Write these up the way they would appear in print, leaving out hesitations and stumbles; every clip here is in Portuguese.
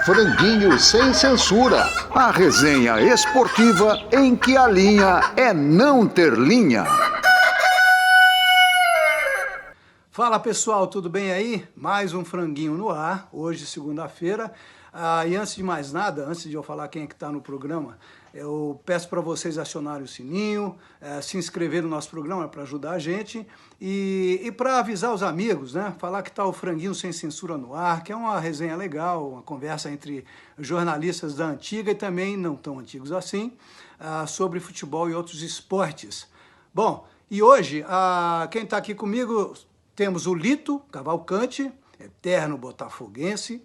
Franguinho Sem Censura, a resenha esportiva em que a linha é não ter linha. Fala pessoal, tudo bem aí? Mais um Franguinho no ar, hoje segunda-feira. E antes de mais nada, antes de eu falar quem é que está no programa, eu peço para vocês acionarem o sininho, se inscrever no nosso programa para ajudar a gente e para avisar os amigos, né? Falar que está o Franguinho Sem Censura no ar, que é uma resenha legal, uma conversa entre jornalistas da antiga e também não tão antigos assim, sobre futebol e outros esportes. Bom, e hoje, quem está aqui comigo, temos o Lito Cavalcante, eterno botafoguense,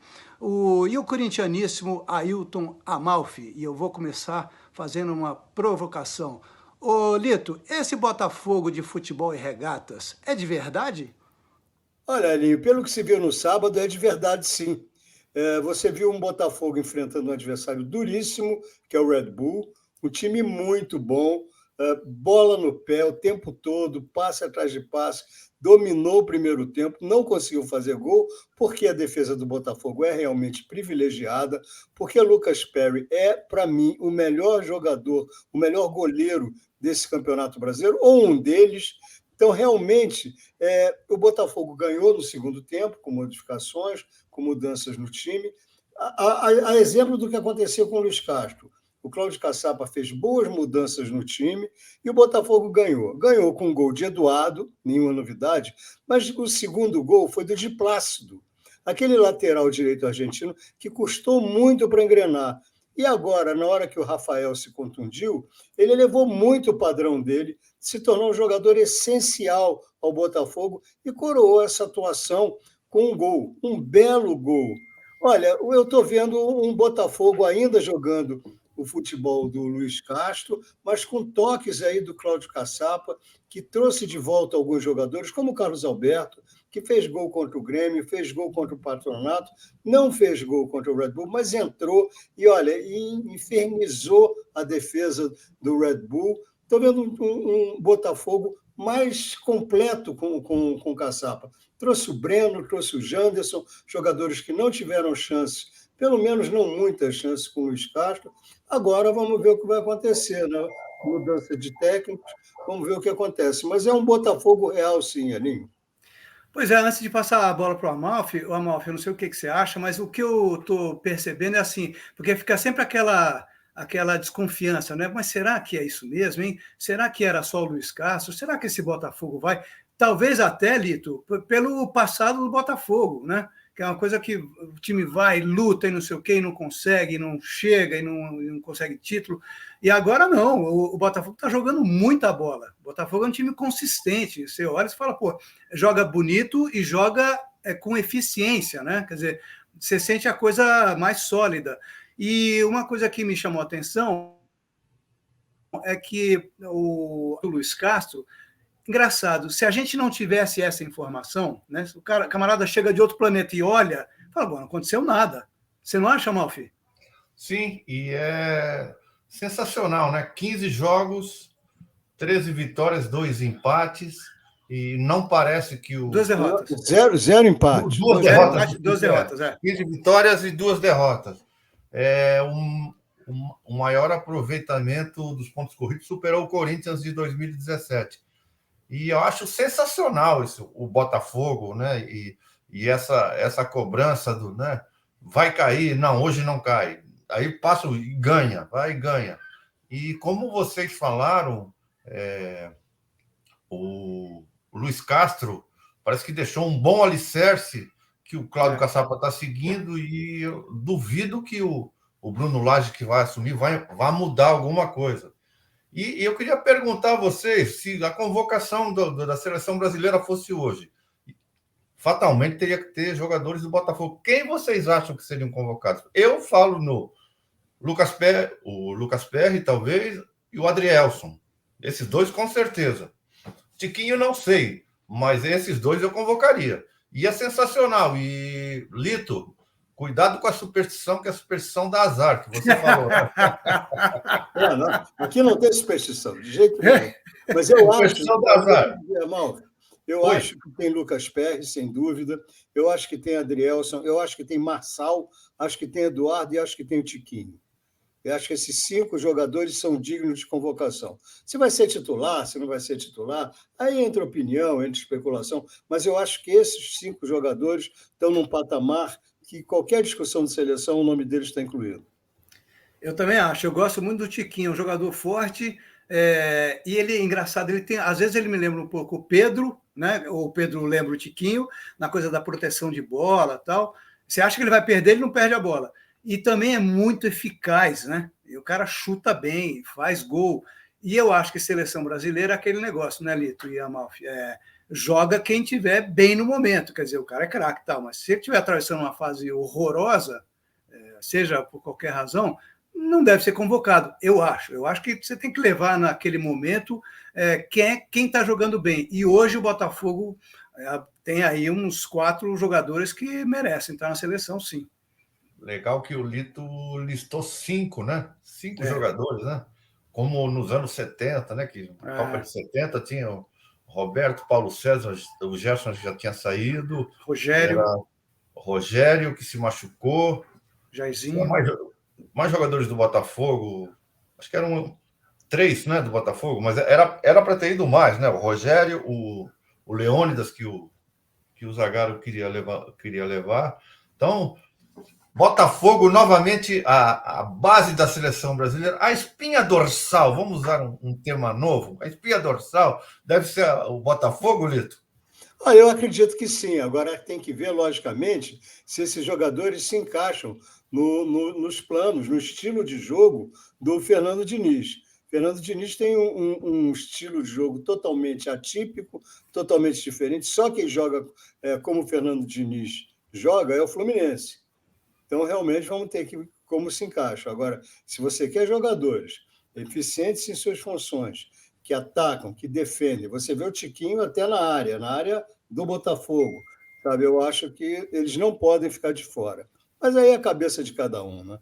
e o corintianíssimo Ailton Amalfi. E eu vou começar fazendo uma provocação. Ô Lito, esse Botafogo de futebol e regatas é de verdade? Olha, Alinho, pelo que se viu no sábado, é de verdade sim. Você viu um Botafogo enfrentando um adversário duríssimo, que é o Red Bull, um time muito bom, bola no pé o tempo todo, passe atrás de passe, dominou o primeiro tempo, não conseguiu fazer gol, porque a defesa do Botafogo é realmente privilegiada, porque Lucas Perry é, para mim, o melhor jogador, o melhor goleiro desse Campeonato Brasileiro, ou um deles. Então, realmente, o Botafogo ganhou no segundo tempo, com modificações, com mudanças no time. A exemplo do que aconteceu com o Luiz Castro. O Cláudio Caçapa fez boas mudanças no time e o Botafogo ganhou. Ganhou com um gol de Eduardo, nenhuma novidade, mas o segundo gol foi do Di Plácido, aquele lateral direito argentino que custou muito para engrenar. E agora, na hora que o Rafael se contundiu, ele elevou muito o padrão dele, se tornou um jogador essencial ao Botafogo e coroou essa atuação com um gol, um belo gol. Olha, eu estou vendo um Botafogo ainda jogando o futebol do Luiz Castro, mas com toques aí do Cláudio Caçapa, que trouxe de volta alguns jogadores, como o Carlos Alberto, que fez gol contra o Grêmio, fez gol contra o Patronato, não fez gol contra o Red Bull, mas entrou e, olha, infernizou a defesa do Red Bull. Estou vendo um Botafogo mais completo com o Caçapa. Trouxe o Breno, trouxe o Janderson, jogadores que não tiveram chances, pelo menos não muitas chances com o Luiz Castro. Agora vamos ver o que vai acontecer, né? Mudança de técnicos, vamos ver o que acontece. Mas é um Botafogo real, sim, Alinho. Pois é, antes de passar a bola para o Amalfi, eu não sei o que você acha, mas o que eu estou percebendo é assim, porque fica sempre aquela desconfiança, né? Mas será que é isso mesmo, hein? Será que era só o Luiz Castro? Será que esse Botafogo vai? Talvez até, Lito, pelo passado do Botafogo, né? Que é uma coisa que o time vai, luta e não sei o quê, e não consegue, não chega e não consegue título. E agora não, o Botafogo está jogando muita bola. O Botafogo é um time consistente. Você olha e fala, pô, joga bonito e joga com eficiência, né? Quer dizer, você sente a coisa mais sólida. E uma coisa que me chamou a atenção é que o Luiz Castro, engraçado, se a gente não tivesse essa informação, né? Se o camarada chega de outro planeta e olha, fala, bom, não aconteceu nada. Você não acha, Malfi? Sim, e é sensacional, né? 15 jogos, 13 vitórias, 2 empates, e não parece que o... 2 derrotas. Zero empate. Duas derrotas, 15 vitórias e 2 derrotas. O maior aproveitamento dos pontos corridos superou o Corinthians de 2017. E eu acho sensacional isso, o Botafogo, né? E essa cobrança do, né? Vai cair, não, hoje não cai. Aí passa e ganha, vai e ganha. E como vocês falaram, o Luiz Castro parece que deixou um bom alicerce que o Cláudio Caçapa está seguindo, e eu duvido que o Bruno Lage, que vai assumir, vai mudar alguma coisa. E eu queria perguntar a vocês se a convocação da seleção brasileira fosse hoje, fatalmente teria que ter jogadores do Botafogo. Quem vocês acham que seriam convocados? Eu falo no o Lucas Perry, talvez, e o Adrielson. Esses dois, com certeza. Tiquinho, não sei, mas esses dois eu convocaria. E é sensacional. E, Lito, cuidado com a superstição, que é a superstição dá azar, que você falou. Não, aqui não tem superstição, de jeito nenhum. Mas eu acho, Superstição dá azar. irmão, Eu acho que tem Lucas Perry, sem dúvida. Eu acho que tem Adrielson. Eu acho que tem Marçal. Acho que tem Eduardo e acho que tem o Tiquinho. Eu acho que esses 5 jogadores são dignos de convocação. Se vai ser titular, se não vai ser titular, aí entra opinião, entra especulação, mas eu acho que esses 5 jogadores estão num patamar que qualquer discussão de seleção, o nome deles está incluído. Eu também acho. Eu gosto muito do Tiquinho, um jogador forte, e ele é engraçado. Ele tem, às vezes ele me lembra um pouco o Pedro, né? Ou o Pedro lembra o Tiquinho, na coisa da proteção de bola e tal. Você acha que ele vai perder, ele não perde a bola. E também é muito eficaz, né? E o cara chuta bem, faz gol. E eu acho que seleção brasileira é aquele negócio, né, Lito e Amalfi? Joga quem tiver bem no momento. Quer dizer, o cara é craque e tal, mas se ele estiver atravessando uma fase horrorosa, seja por qualquer razão, não deve ser convocado, eu acho. Eu acho que você tem que levar naquele momento quem está jogando bem. E hoje o Botafogo tem aí uns 4 jogadores que merecem estar na seleção, sim. Legal que o Lito listou 5, né? 5 jogadores, né? Como nos anos 70, né? Que na Copa de 70 tinha o Roberto, Paulo César, o Gerson já tinha saído. Rogério, que se machucou. Jairzinho. Mais jogadores do Botafogo. Acho que eram 3, né? Do Botafogo, mas era para ter ido mais, né? O Rogério, o Leônidas, que o Zagallo queria levar. Então, Botafogo, novamente, a base da seleção brasileira, a espinha dorsal, vamos usar um tema novo, a espinha dorsal deve ser o Botafogo, Lito? Eu acredito que sim. Agora tem que ver, logicamente, se esses jogadores se encaixam nos planos, no estilo de jogo do Fernando Diniz. Fernando Diniz tem um estilo de jogo totalmente atípico, totalmente diferente. Só quem joga como o Fernando Diniz joga é o Fluminense. Então, realmente, vamos ter que ver como se encaixa. Agora, se você quer jogadores eficientes em suas funções, que atacam, que defendem, você vê o Tiquinho até na área do Botafogo, sabe? Eu acho que eles não podem ficar de fora. Mas aí é a cabeça de cada um, né?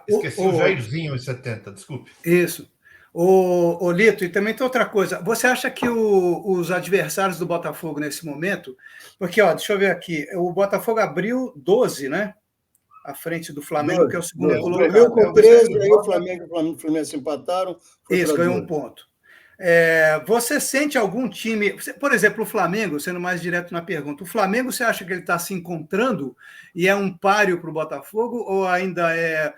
Esqueci o Jairzinho em 70, desculpe. Isso. Ô, Lito, e também tem outra coisa. Você acha que os adversários do Botafogo nesse momento... Porque, deixa eu ver aqui, o Botafogo abriu 12, né? À frente do Flamengo, 12, que é o segundo colocado. Ganhou com 13, aí o Flamengo e o Fluminense empataram. Isso, ganhou 1 ponto. Você sente algum time... Por exemplo, o Flamengo, sendo mais direto na pergunta, o Flamengo, você acha que ele está se encontrando e é um páreo para o Botafogo ou ainda é...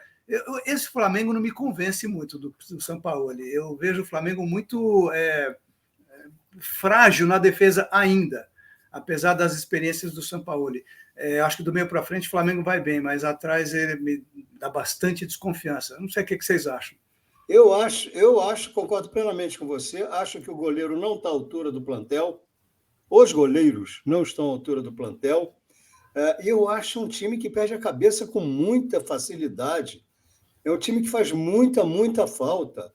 Esse Flamengo não me convence muito do Sampaoli. Eu vejo o Flamengo muito frágil na defesa ainda, apesar das experiências do Sampaoli. Acho que do meio para frente o Flamengo vai bem, mas atrás ele me dá bastante desconfiança. Não sei o que vocês acham. Eu acho, concordo plenamente com você, acho que o goleiro não está à altura do plantel, os goleiros não estão à altura do plantel, e eu acho um time que perde a cabeça com muita facilidade. É um time que faz muita falta,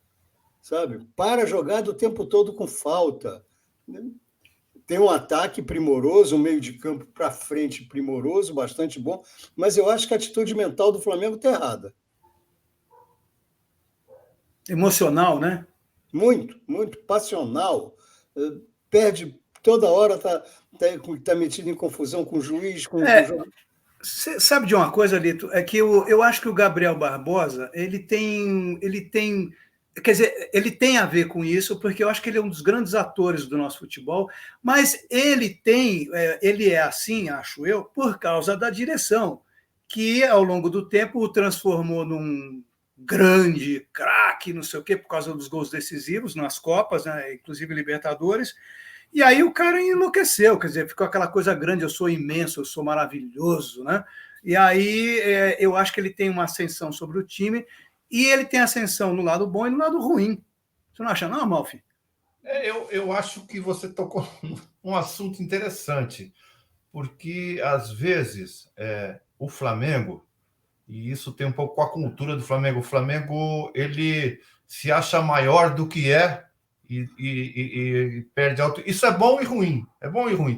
sabe? Para jogar o tempo todo com falta. Tem um ataque primoroso, um meio de campo para frente primoroso, bastante bom, mas eu acho que a atitude mental do Flamengo está errada. Emocional, né? Muito passional. Perde toda hora, tá metido em confusão com o juiz, com o jogo. Você sabe de uma coisa, Lito? É que eu acho que o Gabriel Barbosa, ele tem, quer dizer, ele tem a ver com isso, porque eu acho que ele é um dos grandes atores do nosso futebol, mas ele é assim, acho eu, por causa da direção, que ao longo do tempo o transformou num grande craque, não sei o quê, por causa dos gols decisivos nas Copas, né, inclusive Libertadores. E aí o cara enlouqueceu, quer dizer, ficou aquela coisa grande, eu sou imenso, eu sou maravilhoso, né? E aí eu acho que ele tem uma ascensão sobre o time e ele tem ascensão no lado bom e no lado ruim. Você não acha não, Amalfi? Eu acho que você tocou um assunto interessante, porque às vezes o Flamengo, e isso tem um pouco com a cultura do Flamengo, o Flamengo ele se acha maior do que é, e perde alto. Isso é bom e ruim,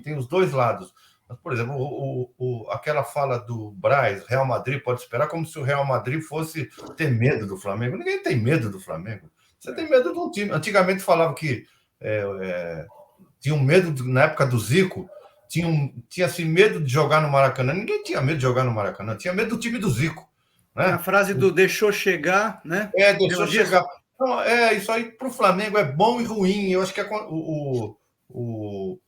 tem os dois lados. Mas, por exemplo, aquela fala do Braz, Real Madrid pode esperar, como se o Real Madrid fosse ter medo do Flamengo. Ninguém tem medo do Flamengo. Você tem medo de um time. Antigamente falava que tinham medo, na época do Zico, tinha assim, medo de jogar no Maracanã. Ninguém tinha medo de jogar no Maracanã, tinha medo do time do Zico. Né? A frase do deixou chegar, né? Deixou chegar. Então, isso aí para o Flamengo é bom e ruim. Eu acho que o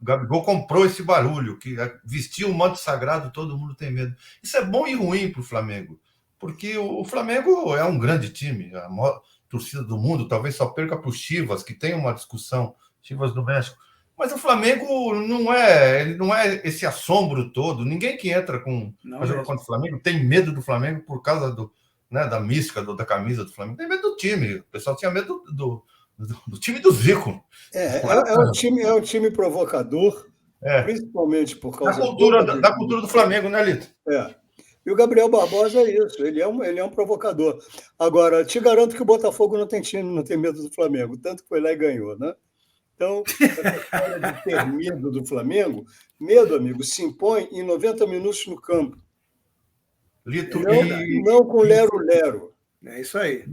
Gabigol comprou esse barulho, que vestiu o manto sagrado, todo mundo tem medo. Isso é bom e ruim para o Flamengo, porque o Flamengo é um grande time, a maior torcida do mundo, talvez só perca para o Chivas, que tem uma discussão, Chivas do México. Mas o Flamengo ele não é esse assombro todo. Ninguém que entra para jogar contra o Flamengo tem medo do Flamengo por causa da mística da camisa do Flamengo. Tem medo do time. O pessoal tinha medo do time do Zico. É um time provocador, principalmente por causa da cultura do Flamengo, né, Lito? E o Gabriel Barbosa é isso, ele é um provocador. Agora, te garanto que o Botafogo não tem medo do Flamengo, tanto que foi lá e ganhou, né? Então, essa história de ter medo do Flamengo, amigo, se impõe em 90 minutos no campo. Lito, não com lero-lero. É isso aí.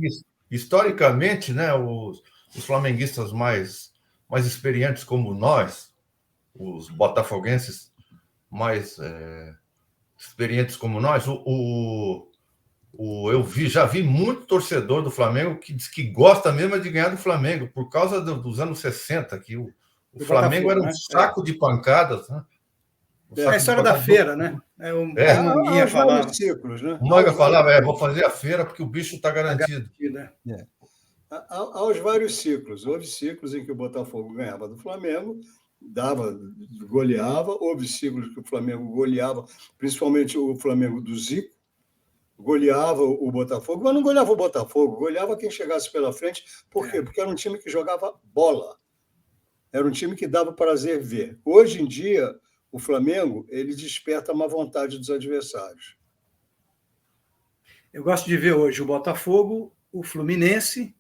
Historicamente, né, os flamenguistas mais experientes como nós, os botafoguenses mais experientes como nós, eu já vi muito torcedor do Flamengo que diz que gosta mesmo de ganhar do Flamengo, por causa dos anos 60, que o Flamengo era um saco de pancadas, né? É a história da feira, né? O Manguinha falava. Ciclos, né? O Manga falava, vou fazer a feira porque o bicho está garantido. Aos vários ciclos. Houve ciclos em que o Botafogo ganhava do Flamengo, goleava. Houve ciclos que o Flamengo goleava, principalmente o Flamengo do Zico, goleava o Botafogo, mas não goleava o Botafogo, goleava quem chegasse pela frente. Por quê? Porque era um time que jogava bola. Era um time que dava prazer ver. Hoje em dia, o Flamengo ele desperta a má vontade dos adversários. Eu gosto de ver hoje o Botafogo, o Fluminense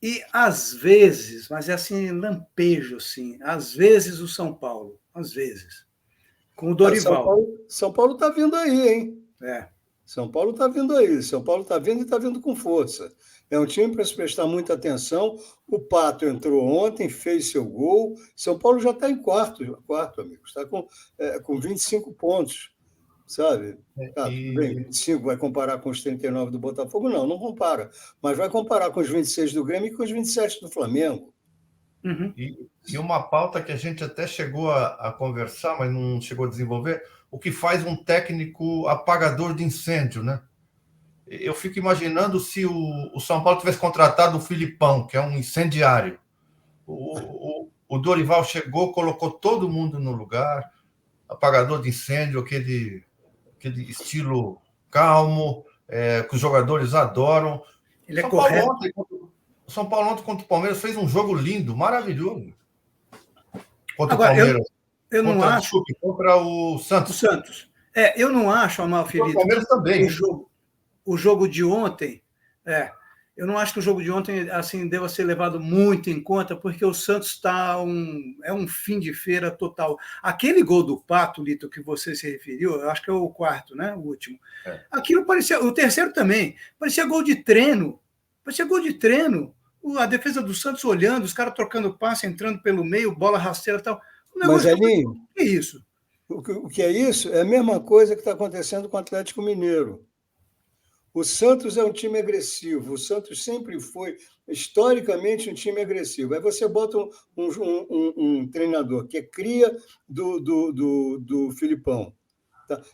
e, às vezes, mas é assim, lampejo, assim, às vezes o São Paulo, às vezes, com o Dorival. São Paulo está vindo aí, hein? São Paulo está vindo aí. São Paulo está vindo e está vindo com força. É um time para se prestar muita atenção. O Pato entrou ontem, fez seu gol. São Paulo já está em quarto, amigo. Está com 25 pontos, sabe? Bem, 25 vai comparar com os 39 do Botafogo? Não compara. Mas vai comparar com os 26 do Grêmio e com os 27 do Flamengo. Uhum. E uma pauta que a gente até chegou a conversar, mas não chegou a desenvolver, o que faz um técnico apagador de incêndio, né? Eu fico imaginando se o São Paulo tivesse contratado o Filipão, que é um incendiário. O Dorival chegou, colocou todo mundo no lugar, apagador de incêndio, aquele estilo calmo, que os jogadores adoram. Ele é correto. O São Paulo ontem contra o Palmeiras fez um jogo lindo, maravilhoso. Contra Agora, o Palmeiras. Eu não acho. Contra o Santos. Eu não acho, Amalfi, o Palmeiras também. O jogo de ontem. Eu não acho que o jogo de ontem assim deva ser levado muito em conta, porque o Santos está um fim de feira total. Aquele gol do Pato, Lito, que você se referiu, eu acho que é o quarto, né? O último. Aquilo parecia. O terceiro também. Parecia gol de treino. A defesa do Santos olhando, os caras trocando passe, entrando pelo meio, bola rasteira e tal. Mas, Elinho, o que é isso? O que é isso? É a mesma coisa que está acontecendo com o Atlético Mineiro. O Santos é um time agressivo. O Santos sempre foi, historicamente, um time agressivo. Aí você bota um treinador que é cria do Filipão.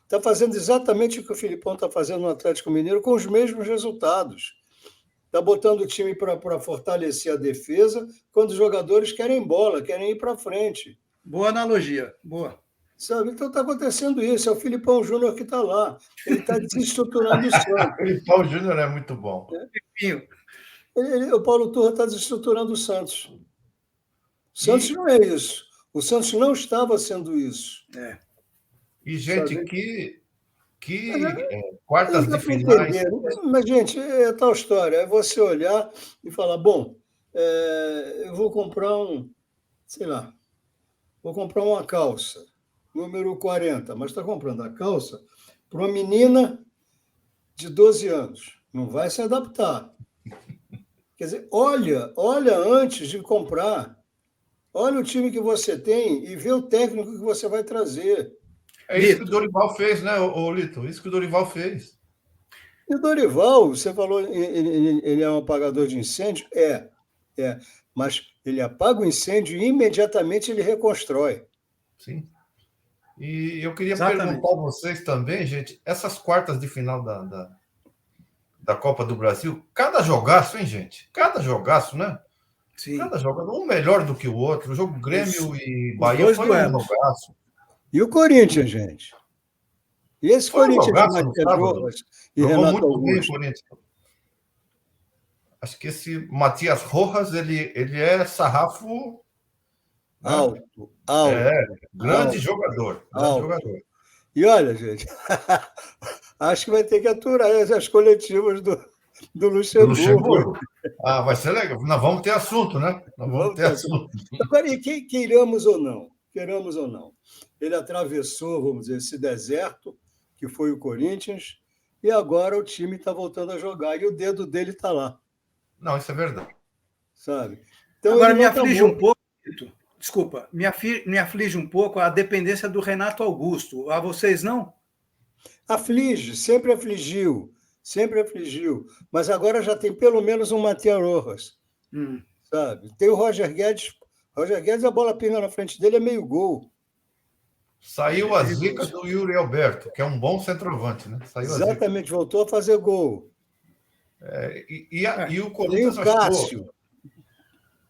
Está fazendo exatamente o que o Filipão está fazendo no Atlético Mineiro, com os mesmos resultados. Está botando o time para fortalecer a defesa quando os jogadores querem bola, querem ir para frente. Boa analogia, boa. Sabe? Então está acontecendo isso, é o Filipão Júnior que está lá. Ele está desestruturando o Santos. O Filipão Júnior é muito bom. O Paulo Turra está desestruturando o Santos. O Santos não é isso. O Santos não estava sendo isso. E, gente, quartas de finais... Mas, gente, é tal história. É você olhar e falar, bom, eu vou comprar vou comprar uma calça, número 40, mas está comprando a calça para uma menina de 12 anos. Não vai se adaptar. Quer dizer, olha antes de comprar. Olha o time que você tem e vê o técnico que você vai trazer. É isso que o Dorival fez, né, ô Lito? Isso que o Dorival fez. E o Dorival, você falou, ele é um apagador de incêndio? É. Mas ele apaga o incêndio e imediatamente ele reconstrói. Sim. E eu queria Exatamente. perguntar a vocês também, gente, essas quartas de final da Copa do Brasil, cada jogaço, hein, gente? Cada jogaço, né? Sim. Cada jogador, um melhor do que o outro. O jogo Grêmio e Bahia dois foi duelos. um jogaço. E o Corinthians, gente? E esse Foi um Corinthians de jogaço no Matias sábado. Rojas e Jogou Renato muito bem o Augusto? Corinthians. Acho que esse Matias Rojas, ele é sarrafo, né? Alto. Grande jogador. Grande jogador. E olha, gente, acho que vai ter que aturar as coletivas do Luxemburgo. Ah, vai ser legal. Nós vamos ter assunto, né? Nós vamos ter assunto. Agora, e queiramos ou não, ele atravessou, vamos dizer, esse deserto, que foi o Corinthians, e agora o time está voltando a jogar, e o dedo dele está lá. Não, isso é verdade. Sabe? Então, agora, me aflige um pouco, desculpa, me aflige um pouco a dependência do Renato Augusto. A vocês não? Aflige, sempre afligiu. Mas agora já tem pelo menos um Matias Rojas. Sabe? Tem o Roger Guedes. Roger Guedes, a bola pinga na frente dele, é meio gol. Saiu a zica do Yuri Alberto, que é um bom centroavante, né? Exatamente, voltou a fazer gol. E o Corinthians tem o Cássio.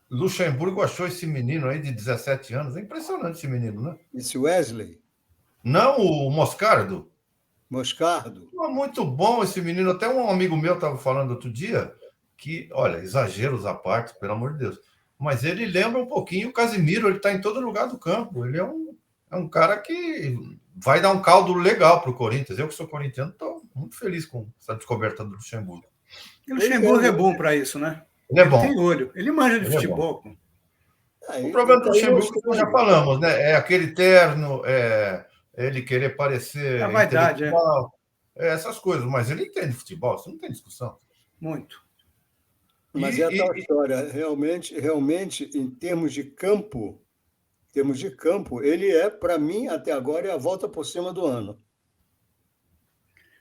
Luxemburgo achou esse menino aí de 17 anos. É impressionante esse menino, né? Esse Wesley? Não, o Moscardo. Moscardo. Muito bom esse menino. Até um amigo meu estava falando outro dia que, olha, exageros à parte, pelo amor de Deus. Mas ele lembra um pouquinho o Casimiro, ele está em todo lugar do campo. Ele é um cara que vai dar um caldo legal para o Corinthians. Eu que sou corintiano, estou muito feliz com essa descoberta do Luxemburgo. E o Luxemburgo é bom para isso, né? Ele é bom. Tem olho. Ele manja de futebol. O problema do Luxemburgo, que nós já falamos, né? É aquele terno, ele querer parecer. A vaidade, essas coisas. Mas ele entende futebol, isso não tem discussão. Muito. Mas é a tal história. Realmente, em termos de campo, ele é, para mim, até agora, é a volta por cima do ano.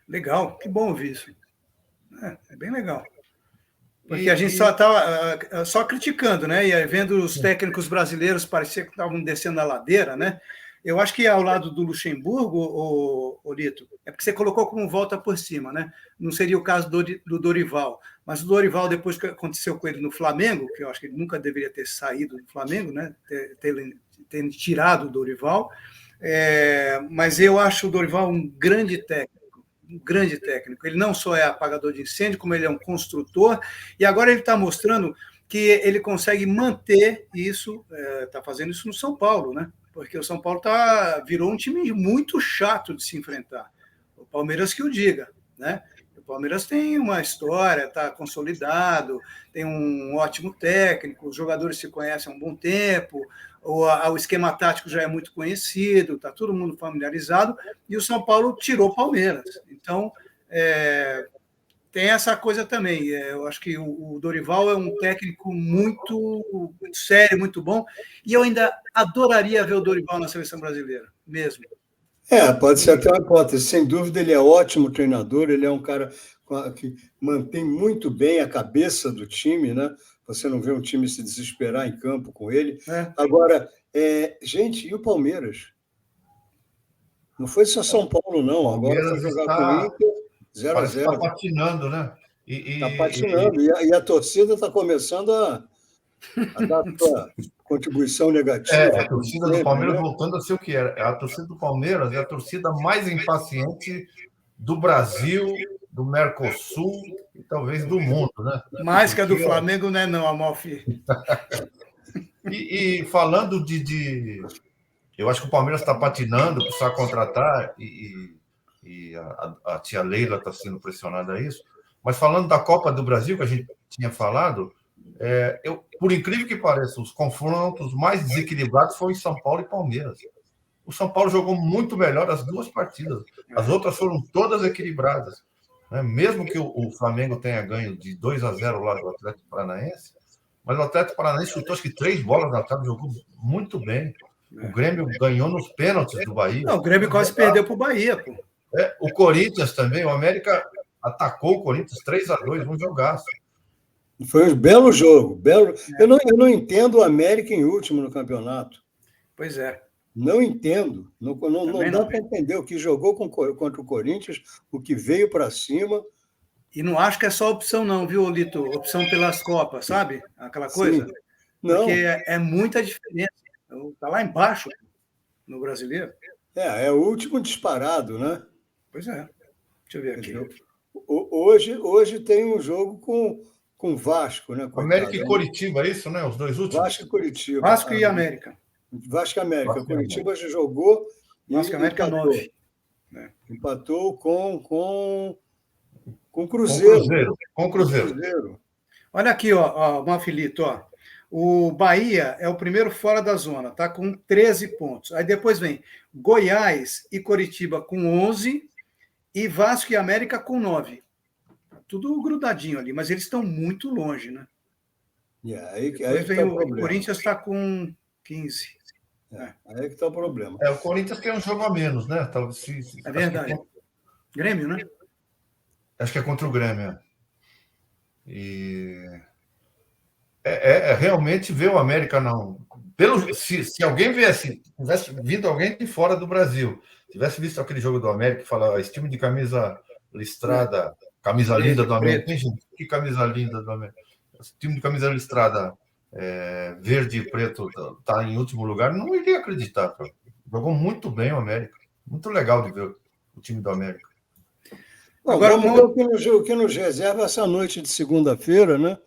Legal, que bom ouvir isso. É bem legal. Porque a gente só estava só criticando, né? E vendo os técnicos brasileiros parecer que estavam descendo a ladeira, né? Eu acho que ao lado do Luxemburgo, o Lito, é porque você colocou como volta por cima, né? Não seria o caso do Dorival. Mas o Dorival, depois que aconteceu com ele no Flamengo, que eu acho que ele nunca deveria ter saído do Flamengo, né? Ter tirado o Dorival. Mas eu acho o Dorival um grande técnico. Ele não só é apagador de incêndio, como ele é um construtor, e agora ele está mostrando que ele consegue manter isso, está fazendo isso no São Paulo, né? Porque o São Paulo virou um time muito chato de se enfrentar. O Palmeiras que o diga, né? O Palmeiras tem uma história, está consolidado, tem um ótimo técnico, os jogadores se conhecem há um bom tempo, o esquema tático já é muito conhecido, está todo mundo familiarizado, e o São Paulo tirou o Palmeiras. Então, tem essa coisa também. Eu acho que o Dorival é um técnico muito, muito sério, muito bom, e eu ainda adoraria ver o Dorival na seleção brasileira, mesmo. Pode ser até uma hipótese. Sem dúvida, ele é ótimo treinador, ele é um cara que mantém muito bem a cabeça do time, né? Você não vê um time se desesperar em campo com ele. Agora, gente, e o Palmeiras? Não foi só São Paulo, não. Agora foi jogar com o Inter, 0-0. Está patinando, né? Está patinando. E a torcida está começando a dar sua contribuição negativa. A torcida do Palmeiras voltando a ser o que era. A torcida do Palmeiras é a torcida mais impaciente do Brasil, do Mercosul e talvez do mundo, né? Mais que a do Flamengo, né, não, Amalfi? E falando eu acho que o Palmeiras está patinando, precisa contratar, e a tia Leila está sendo pressionada a isso. Mas falando da Copa do Brasil, que a gente tinha falado, por incrível que pareça, os confrontos mais desequilibrados foram em São Paulo e Palmeiras. O São Paulo jogou muito melhor as duas partidas. As outras foram todas equilibradas. Mesmo que o Flamengo tenha ganho de 2-0 lá do Atlético Paranaense, Mas o Atlético Paranaense chutou acho que 3 bolas na trave, jogou muito bem. O Grêmio ganhou nos pênaltis do Bahia. Não, o Grêmio quase perdeu para o Bahia, pô. O Corinthians também, o América atacou o Corinthians 3-2, um jogaço. Foi um belo jogo. Belo... Eu não entendo o América em último no campeonato. Pois é. Não entendo. Não dá para entender o que jogou contra o Corinthians, o que veio para cima. E não acho que é só opção, não, viu, Lito? Opção pelas Copas, sabe? Aquela coisa. Sim. Não. Porque é muita diferença. Está lá embaixo no brasileiro. É o último disparado, né? Pois é. Deixa eu ver aqui. Hoje tem um jogo com Vasco, né? Coitado. América e Coritiba, é isso, né? Os dois últimos. Vasco e Coritiba. Vasco e América. Vasco e América. Curitiba já jogou. Vasco e América empatou. 9. Empatou com o Cruzeiro. Com o Cruzeiro. Olha aqui, ó, Malfilito, ó. O Bahia é o primeiro fora da zona, tá? Com 13 pontos. Aí depois vem Goiás e Coritiba com 11 e Vasco e América com 9. Tudo grudadinho ali, mas eles estão muito longe, né? Aí depois que vem tá o Corinthians está com 15. Aí que está o problema. O Corinthians tem um jogo a menos, né? Talvez, é verdade. Grêmio, né? Acho que é contra o Grêmio. E realmente ver o América não. Se alguém tivesse vindo alguém de fora do Brasil, tivesse visto aquele jogo do América e falar esse time de camisa listrada, camisa linda do América. Tem gente, que camisa linda do América. Esse time de camisa listrada verde e preto está em último lugar, não iria acreditar. Cara. Jogou muito bem o América. Muito legal de ver o time do América. Agora vamos ver o que nos reserva essa noite de segunda-feira, né?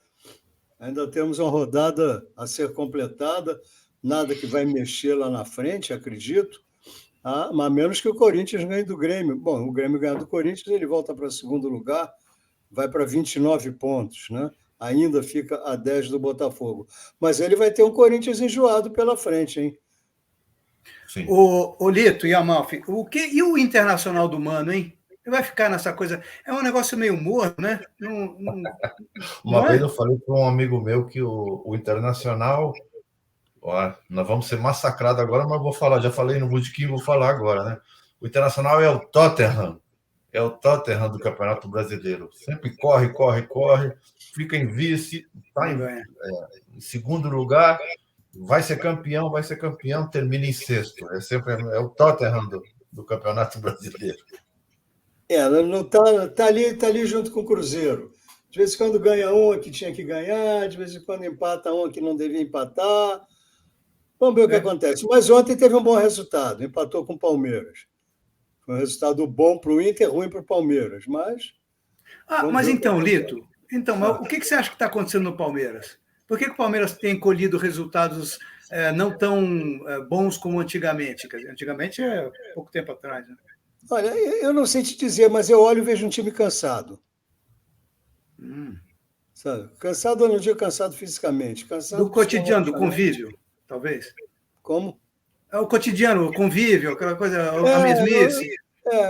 Ainda temos uma rodada a ser completada, nada que vai mexer lá na frente, acredito, mas menos que o Corinthians ganhe do Grêmio. Bom, o Grêmio ganha do Corinthians, ele volta para segundo lugar, vai para 29 pontos, né? Ainda fica a 10 do Botafogo. Mas ele vai ter um Corinthians enjoado pela frente, hein? Sim. O Lito e Amalfi, e o Internacional do Mano, hein? Vai ficar nessa coisa. É um negócio meio morno, né? Uma vez eu falei para um amigo meu que o Internacional. Ó, nós vamos ser massacrados agora, mas vou falar. Já falei no Botequim, vou falar agora, né? O Internacional é o Tottenham. É o Tottenham do Campeonato Brasileiro. Sempre corre, fica em vice, está em segundo lugar, vai ser campeão, termina em sexto. É o Tottenham do Campeonato Brasileiro. Não tá ali junto com o Cruzeiro. De vez em quando ganha um que tinha que ganhar, de vez em quando empata um que não devia empatar. Vamos ver o que acontece. Mas ontem teve um bom resultado, empatou com o Palmeiras. Foi um resultado bom para o Inter, ruim para o Palmeiras, mas... mas então, Lito, mas o que você acha que está acontecendo no Palmeiras? Por que o Palmeiras tem colhido resultados não tão bons como antigamente? Quer dizer, antigamente é pouco tempo atrás, né? Olha, eu não sei te dizer, mas eu olho e vejo um time cansado. Sabe? Cansado, eu não digo cansado fisicamente. Cansado do cotidiano, do convívio, talvez. Como? É o cotidiano, o convívio, aquela coisa, a mesmice.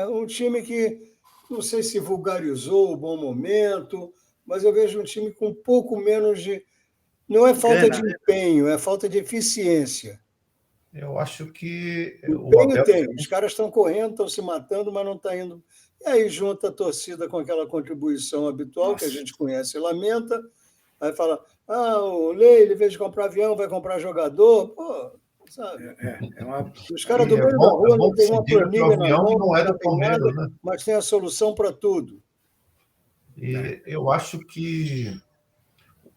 Um time que, não sei se vulgarizou o bom momento, mas eu vejo um time com um pouco menos de... Não é falta de empenho, é falta de eficiência. Eu acho que... Os caras estão correndo, estão se matando, mas não está indo... E aí junta a torcida com aquela contribuição habitual que a gente conhece e lamenta. Aí fala, o Leile, em vez de comprar avião, vai comprar jogador. Pô, sabe? Os caras do meio da rua não têm uma planilha na mão, não é do Palmeiras, né? Mas tem a solução para tudo. E eu acho que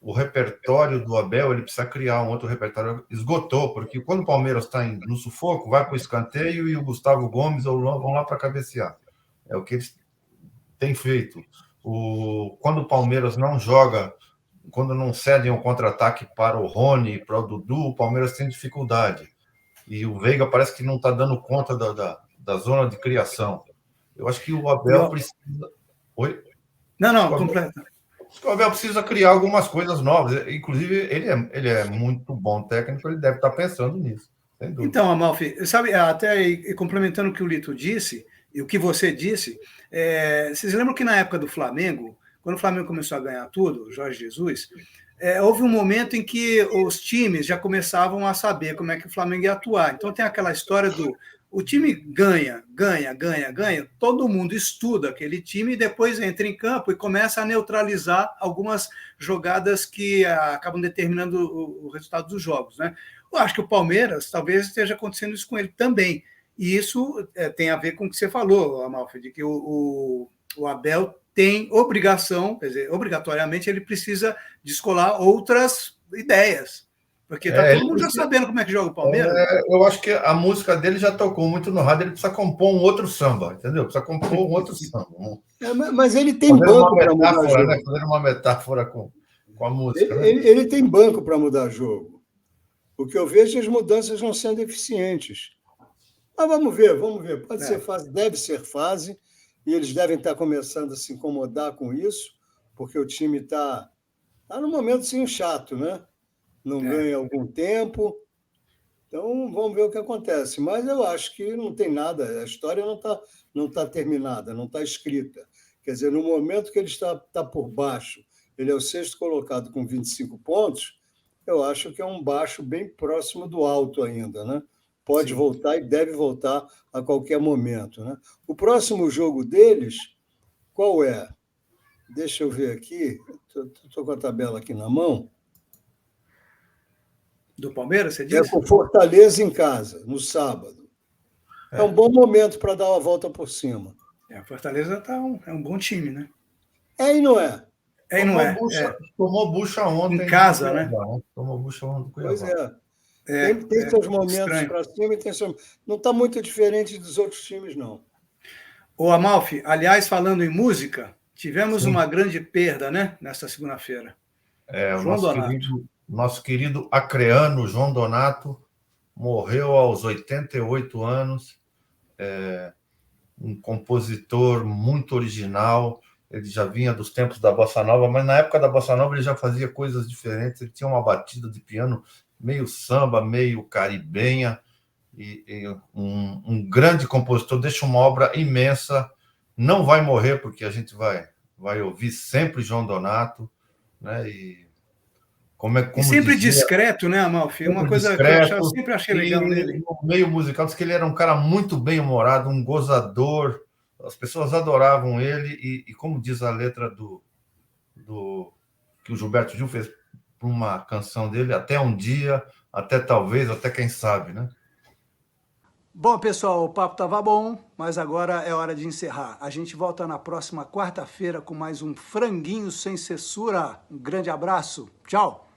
o repertório do Abel, ele precisa criar um outro repertório. Esgotou, porque quando o Palmeiras está no sufoco, vai para o escanteio e o Gustavo Gomes ou o Luan vão lá para cabecear. É o que eles têm feito. Quando o Palmeiras não joga, quando não cedem o contra-ataque para o Rony, para o Dudu, o Palmeiras tem dificuldade. E o Veiga parece que não está dando conta da zona de criação. Eu acho que o Abel precisa... Oi? Não, completa. O Abel precisa criar algumas coisas novas. Inclusive, ele é muito bom técnico, ele deve estar pensando nisso. Sem dúvida. Então, Amalfi, sabe, até complementando o que o Lito disse, e o que você disse, vocês lembram que na época do Flamengo, quando o Flamengo começou a ganhar tudo, o Jorge Jesus, houve um momento em que os times já começavam a saber como é que o Flamengo ia atuar. Então tem aquela história o time ganha, todo mundo estuda aquele time e depois entra em campo e começa a neutralizar algumas jogadas que acabam determinando o resultado dos jogos, né? Eu acho que o Palmeiras talvez esteja acontecendo isso com ele também. E isso tem a ver com o que você falou, Amalfi, de que o Abel tem obrigação, quer dizer, obrigatoriamente ele precisa descolar outras ideias, porque está todo mundo já sabendo como é que joga o Palmeiras. Eu acho que a música dele já tocou muito no rádio, ele precisa compor um outro samba, entendeu? Precisa compor um outro samba. Mas ele tem banco para mudar jogo. Né? Fazendo uma metáfora com a música. Ele tem banco para mudar jogo. O que eu vejo é as mudanças não sendo eficientes. Mas vamos ver. Pode ser fase, deve ser fase, e eles devem estar começando a se incomodar com isso, porque o time está num momento assim, chato, né? Não ganha algum tempo. Então, vamos ver o que acontece. Mas eu acho que não tem nada, a história não tá terminada, não está escrita. Quer dizer, no momento que ele está por baixo, ele é o sexto colocado com 25 pontos, eu acho que é um baixo bem próximo do alto ainda, né? Pode voltar e deve voltar a qualquer momento, né? O próximo jogo deles, qual é? Deixa eu ver aqui, estou com a tabela aqui na mão. Do Palmeiras, você disse? É com Fortaleza em casa, no sábado. É um bom momento para dar uma volta por cima. A Fortaleza é um bom time, né? E não é? Tomou bucha ontem. Em casa, né? Tomou bucha ontem. Pois é. Tem seus momentos para cima e tem seus... Não está muito diferente dos outros times, não. Ô, Amalfi, aliás, falando em música, tivemos uma grande perda, né? Nesta segunda-feira. O nosso querido acreano João Donato morreu aos 88 anos. Um compositor muito original. Ele já vinha dos tempos da Bossa Nova, mas na época da Bossa Nova ele já fazia coisas diferentes. Ele tinha uma batida de piano meio samba, meio caribenha, e um grande compositor, deixa uma obra imensa. Não vai morrer, porque a gente vai ouvir sempre João Donato, né? E sempre discreto, né, Amalfi? Uma coisa discreto, que eu sempre achei legal nele. No meio musical, diz que ele era um cara muito bem-humorado, um gozador. As pessoas adoravam ele, e como diz a letra que o Gilberto Gil fez para uma canção dele, até um dia, até talvez, até quem sabe, né? Bom, pessoal, o papo estava bom, mas agora é hora de encerrar. A gente volta na próxima quarta-feira com mais um Franguinho Sem Censura. Um grande abraço. Tchau!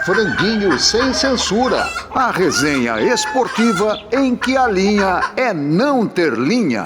Franguinho Sem Censura, a resenha esportiva em que a linha é não ter linha.